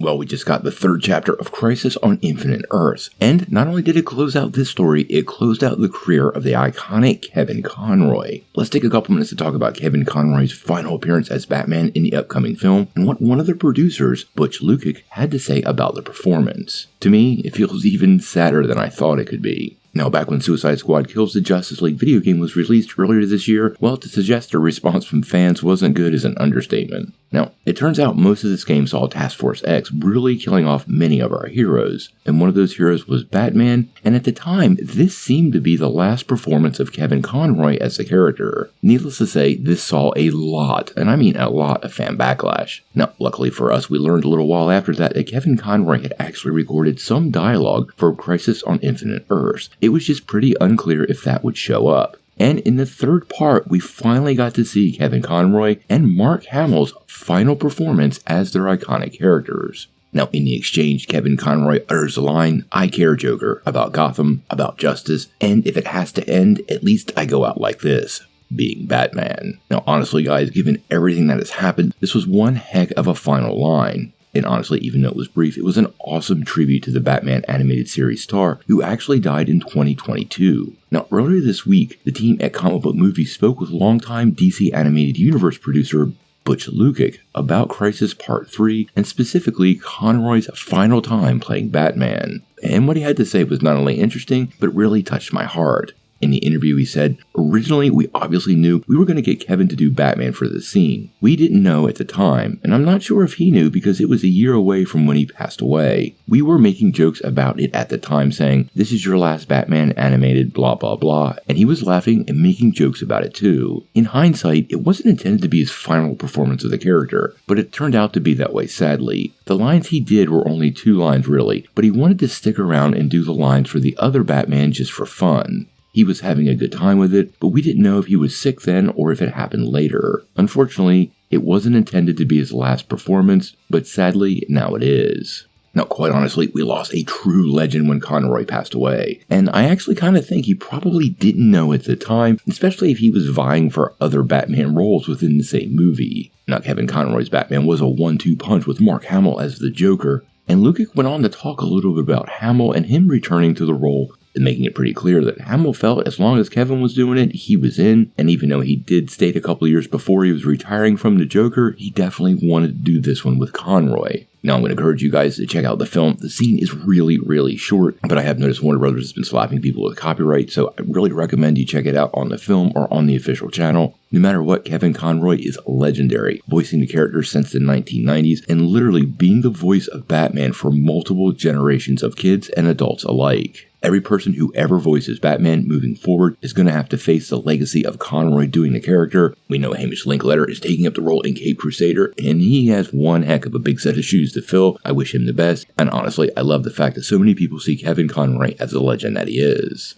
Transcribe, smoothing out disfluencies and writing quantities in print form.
Well, we just got the third chapter of Crisis on Infinite Earths, and not only did it close out this story, it closed out the career of the iconic Kevin Conroy. Let's take a couple minutes to talk about Kevin Conroy's final appearance as Batman in the upcoming film, and what one of the producers, Butch Lukic, had to say about the performance. To me, it feels even sadder than I thought it could be. Now, back when Suicide Squad Kills the Justice League video game was released earlier this year, well, to suggest a response from fans wasn't good is an understatement. Now, it turns out most of this game saw Task Force X really killing off many of our heroes, and one of those heroes was Batman, and at the time, this seemed to be the last performance of Kevin Conroy as the character. Needless to say, this saw a lot, and I mean a lot, of fan backlash. Now, luckily for us, we learned a little while after that Kevin Conroy had actually recorded some dialogue for Crisis on Infinite Earths. It was just pretty unclear if that would show up. And in the third part, we finally got to see Kevin Conroy and Mark Hamill's final performance as their iconic characters. Now, in the exchange, Kevin Conroy utters the line, "I care, Joker, about Gotham, about justice, and if it has to end, at least I go out like this, being Batman." Now, honestly, guys, given everything that has happened, this was one heck of a final line. And honestly, even though it was brief, it was an awesome tribute to the Batman animated series star, who actually died in 2022. Now, earlier this week, the team at Comic Book Movies spoke with longtime DC Animated Universe producer Butch Lukic about Crisis Part 3, and specifically Conroy's final time playing Batman. And what he had to say was not only interesting, but really touched my heart. In the interview, he said, "Originally, we obviously knew we were going to get Kevin to do Batman for the scene. We didn't know at the time, and I'm not sure if he knew because it was a year away from when he passed away. We were making jokes about it at the time, saying, 'This is your last Batman animated blah blah blah,' and he was laughing and making jokes about it too. In hindsight, it wasn't intended to be his final performance of the character, but it turned out to be that way, sadly. The lines he did were only 2 lines really, but he wanted to stick around and do the lines for the other Batman just for fun. He was having a good time with it, but we didn't know if he was sick then or if it happened later. Unfortunately, it wasn't intended to be his last performance, but sadly, now it is." Now, quite honestly, we lost a true legend when Conroy passed away, and I actually kind of think he probably didn't know at the time, especially if he was vying for other Batman roles within the same movie. Now, Kevin Conroy's Batman was a 1-2 punch with Mark Hamill as the Joker, and Lukic went on to talk a little bit about Hamill and him returning to the role, and making it pretty clear that Hamill felt as long as Kevin was doing it, he was in, and even though he did state a couple years before he was retiring from the Joker, he definitely wanted to do this one with Conroy. Now, I'm going to encourage you guys to check out the film. The scene is really, really short, but I have noticed Warner Brothers has been slapping people with copyright, so I really recommend you check it out on the film or on the official channel. No matter what, Kevin Conroy is legendary, voicing the character since the 1990s and literally being the voice of Batman for multiple generations of kids and adults alike. Every person who ever voices Batman moving forward is going to have to face the legacy of Conroy doing the character. We know Hamish Linklater is taking up the role in Cape Crusader, and he has one heck of a big set of shoes to fill. I wish him the best, and honestly, I love the fact that so many people see Kevin Conroy as the legend that he is.